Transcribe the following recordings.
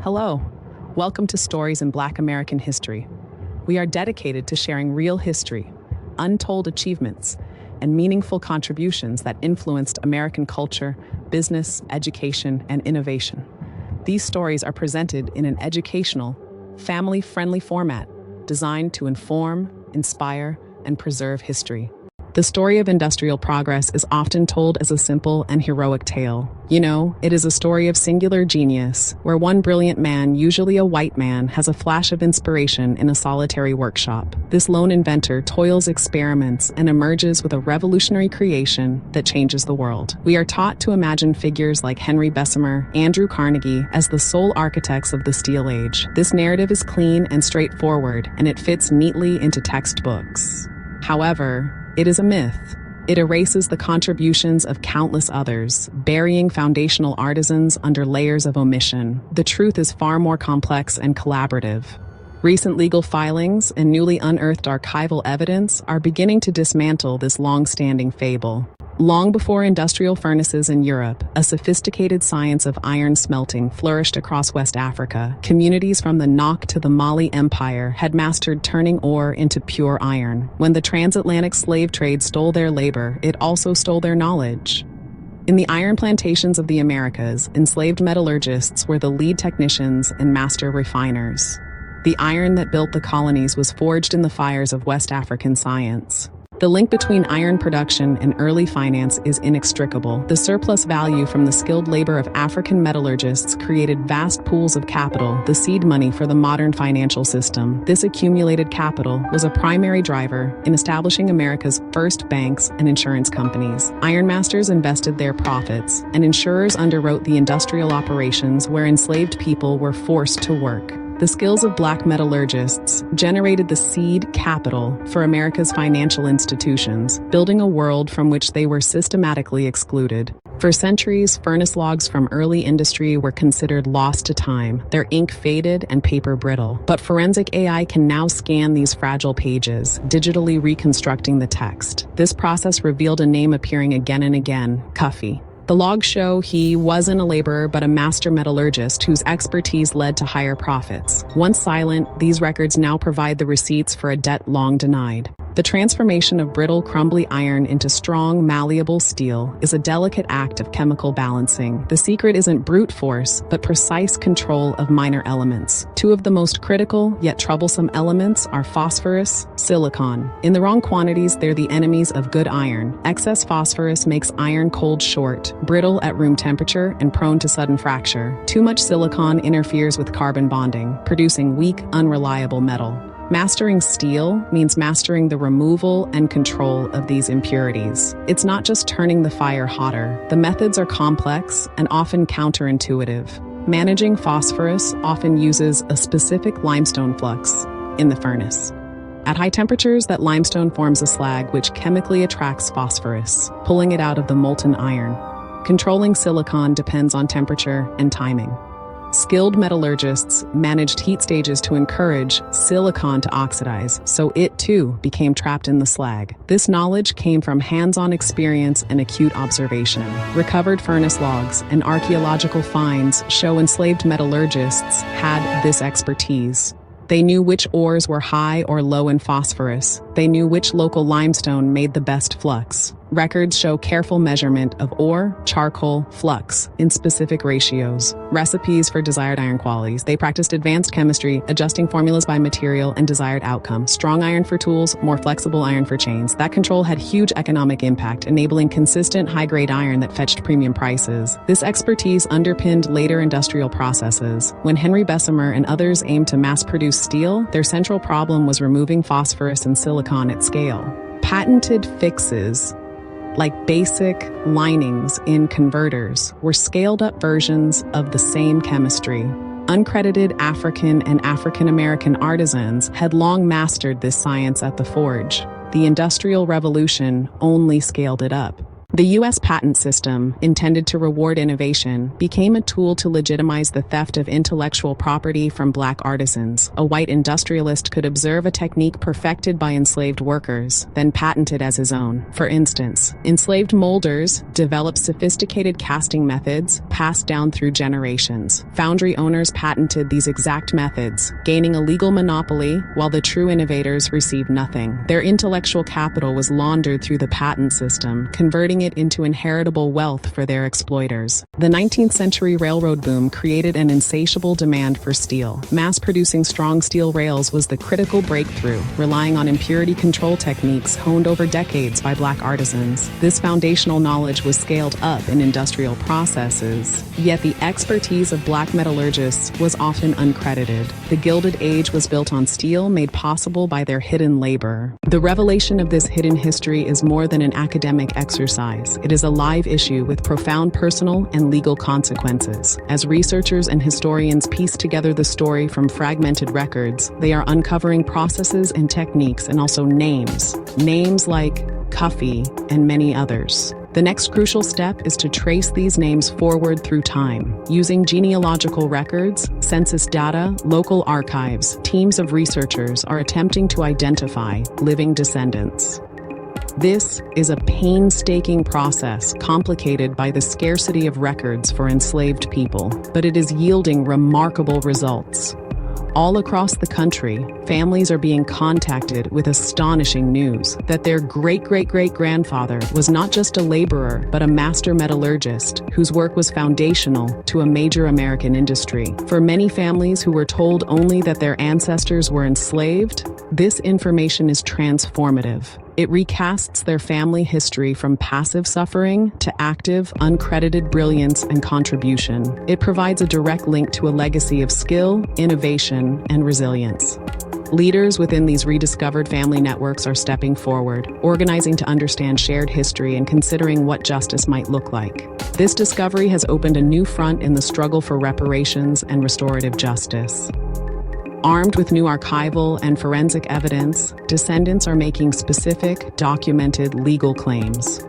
Hello, welcome to Stories in Black American History. We are dedicated to sharing real history, untold achievements, and meaningful contributions that influenced American culture, business, education, and innovation. These stories are presented in an educational, family-friendly format designed to inform, inspire, and preserve history. The story of industrial progress is often told as a simple and heroic tale. It is a story of singular genius, where one brilliant man, usually a white man, has a flash of inspiration in a solitary workshop. This lone inventor toils, experiments, and emerges with a revolutionary creation that changes the world. We are taught to imagine figures like Henry Bessemer, Andrew Carnegie as the sole architects of the Steel Age. This narrative is clean and straightforward, and it fits neatly into textbooks. However, it is a myth. It erases the contributions of countless others, burying foundational artisans under layers of omission. The truth is far more complex and collaborative. Recent legal filings and newly unearthed archival evidence are beginning to dismantle this long-standing fable. Long before industrial furnaces in Europe, a sophisticated science of iron smelting flourished across West Africa. Communities from the Nok to the Mali Empire had mastered turning ore into pure iron. When the transatlantic slave trade stole their labor, it also stole their knowledge. In the iron plantations of the Americas, enslaved metallurgists were the lead technicians and master refiners. The iron that built the colonies was forged in the fires of West African science. The link between iron production and early finance is inextricable. The surplus value from the skilled labor of African metallurgists created vast pools of capital, the seed money for the modern financial system. This accumulated capital was a primary driver in establishing America's first banks and insurance companies. Ironmasters invested their profits, and insurers underwrote the industrial operations where enslaved people were forced to work. The skills of Black metallurgists generated the seed capital for America's financial institutions, building a world from which they were systematically excluded. For centuries, furnace logs from early industry were considered lost to time, their ink faded and paper brittle. But forensic AI can now scan these fragile pages, digitally reconstructing the text. This process revealed a name appearing again and again: Cuffy. The logs show he wasn't a laborer but a master metallurgist whose expertise led to higher profits. Once silent, these records now provide the receipts for a debt long denied. The transformation of brittle, crumbly iron into strong, malleable steel is a delicate act of chemical balancing. The secret isn't brute force, but precise control of minor elements. Two of the most critical, yet troublesome elements are phosphorus, silicon. In the wrong quantities, they're the enemies of good iron. Excess phosphorus makes iron cold short, brittle at room temperature, and prone to sudden fracture. Too much silicon interferes with carbon bonding, producing weak, unreliable metal. Mastering steel means mastering the removal and control of these impurities. It's not just turning the fire hotter. The methods are complex and often counterintuitive. Managing phosphorus often uses a specific limestone flux in the furnace. At high temperatures, that limestone forms a slag which chemically attracts phosphorus, pulling it out of the molten iron. Controlling silicon depends on temperature and timing. Skilled metallurgists managed heat stages to encourage silicon to oxidize, so it too became trapped in the slag. This knowledge came from hands-on experience and acute observation. Recovered furnace logs and archaeological finds show enslaved metallurgists had this expertise. They knew which ores were high or low in phosphorus. They knew which local limestone made the best flux. Records show careful measurement of ore, charcoal, flux in specific ratios. Recipes for desired iron qualities. They practiced advanced chemistry, adjusting formulas by material and desired outcome. Strong iron for tools, more flexible iron for chains. That control had huge economic impact, enabling consistent high-grade iron that fetched premium prices. This expertise underpinned later industrial processes. When Henry Bessemer and others aimed to mass-produce steel, their central problem was removing phosphorus and silicon at scale. Patented fixes, like basic linings in converters, were scaled-up versions of the same chemistry. Uncredited African and African-American artisans had long mastered this science at the forge. The Industrial Revolution only scaled it up. The U.S. patent system, intended to reward innovation, became a tool to legitimize the theft of intellectual property from black artisans. A white industrialist could observe a technique perfected by enslaved workers, then patent it as his own. For instance, enslaved molders developed sophisticated casting methods passed down through generations. Foundry owners patented these exact methods, gaining a legal monopoly, while the true innovators received nothing. Their intellectual capital was laundered through the patent system, converting it into inheritable wealth for their exploiters. The 19th century railroad boom created an insatiable demand for steel. Mass-producing strong steel rails was the critical breakthrough, relying on impurity control techniques honed over decades by black artisans. This foundational knowledge was scaled up in industrial processes, yet the expertise of black metallurgists was often uncredited. The Gilded Age was built on steel made possible by their hidden labor. The revelation of this hidden history is more than an academic exercise. It is a live issue with profound personal and legal consequences. As researchers and historians piece together the story from fragmented records, they are uncovering processes and techniques and also names. Names like Cuffy and many others. The next crucial step is to trace these names forward through time. Using genealogical records, census data, local archives, teams of researchers are attempting to identify living descendants. This is a painstaking process complicated by the scarcity of records for enslaved people, but it is yielding remarkable results. All across the country, families are being contacted with astonishing news that their great-great-great-grandfather was not just a laborer, but a master metallurgist whose work was foundational to a major American industry. For many families who were told only that their ancestors were enslaved, this information is transformative. It recasts their family history from passive suffering to active, uncredited brilliance and contribution. It provides a direct link to a legacy of skill, innovation, and resilience. Leaders within these rediscovered family networks are stepping forward, organizing to understand shared history and considering what justice might look like. This discovery has opened a new front in the struggle for reparations and restorative justice. Armed with new archival and forensic evidence, descendants are making specific, documented legal claims.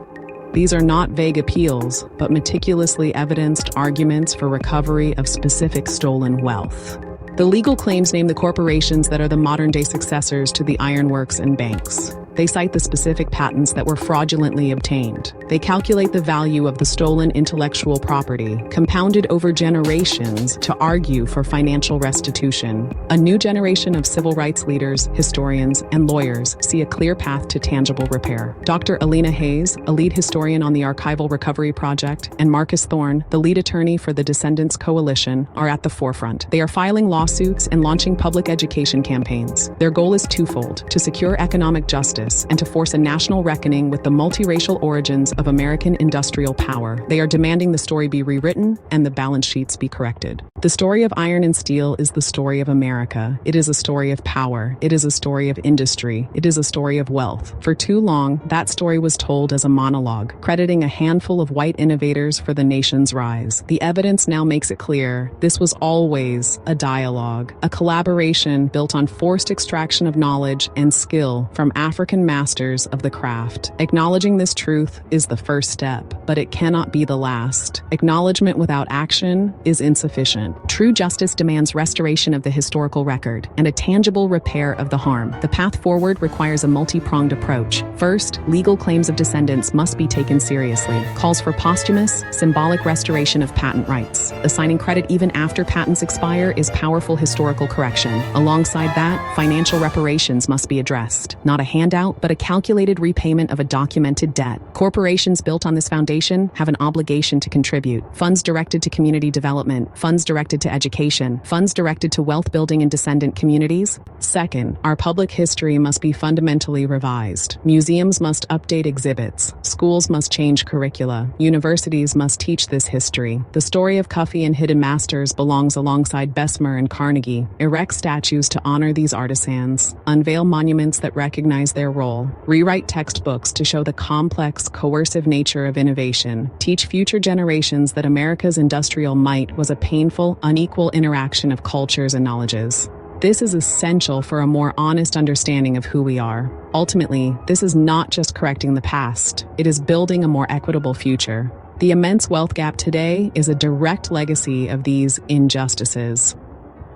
These are not vague appeals, but meticulously evidenced arguments for recovery of specific stolen wealth. The legal claims name the corporations that are the modern-day successors to the ironworks and banks. They cite the specific patents that were fraudulently obtained. They calculate the value of the stolen intellectual property, compounded over generations, to argue for financial restitution. A new generation of civil rights leaders, historians, and lawyers see a clear path to tangible repair. Dr. Alina Hayes, a lead historian on the Archival Recovery Project, and Marcus Thorne, the lead attorney for the Descendants Coalition, are at the forefront. They are filing lawsuits and launching public education campaigns. Their goal is twofold: to secure economic justice and to force a national reckoning with the multiracial origins of American industrial power. They are demanding the story be rewritten and the balance sheets be corrected. The story of iron and steel is the story of America. It is a story of power. It is a story of industry. It is a story of wealth. For too long, that story was told as a monologue, crediting a handful of white innovators for the nation's rise. The evidence now makes it clear this was always a dialogue, a collaboration built on forced extraction of knowledge and skill from African masters of the craft. Acknowledging this truth is the first step, but it cannot be the last. Acknowledgement without action is insufficient. True justice demands restoration of the historical record and a tangible repair of the harm. The path forward requires a multi-pronged approach. First, legal claims of descendants must be taken seriously. Calls for posthumous, symbolic restoration of patent rights. Assigning credit even after patents expire is powerful historical correction. Alongside that, financial reparations must be addressed. Not a handout, but a calculated repayment of a documented debt. Corporations built on this foundation have an obligation to contribute. Funds directed to community development, funds directed to education, funds directed to wealth building in descendant communities. Second, our public history must be fundamentally revised. Museums must update exhibits. Schools must change curricula. Universities must teach this history. The story of Cuffy and hidden masters belongs alongside Bessemer and Carnegie. Erect statues to honor these artisans. Unveil monuments that recognize their role. Rewrite textbooks to show the complex, coercive nature of innovation. Teach future generations that America's industrial might was a painful, unequal interaction of cultures and knowledges. This is essential for a more honest understanding of who we are. Ultimately, this is not just correcting the past, it is building a more equitable future. The immense wealth gap today is a direct legacy of these injustices.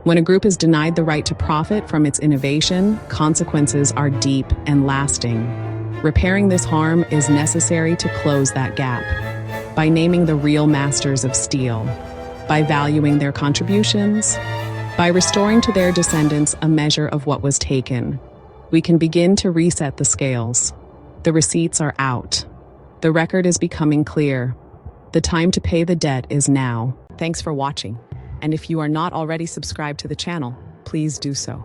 When a group is denied the right to profit from its innovation, consequences are deep and lasting. Repairing this harm is necessary to close that gap. By naming the real masters of steel, by valuing their contributions, by restoring to their descendants a measure of what was taken, we can begin to reset the scales. The receipts are out. The record is becoming clear. The time to pay the debt is now. Thanks for watching. And if you are not already subscribed to the channel, please do so.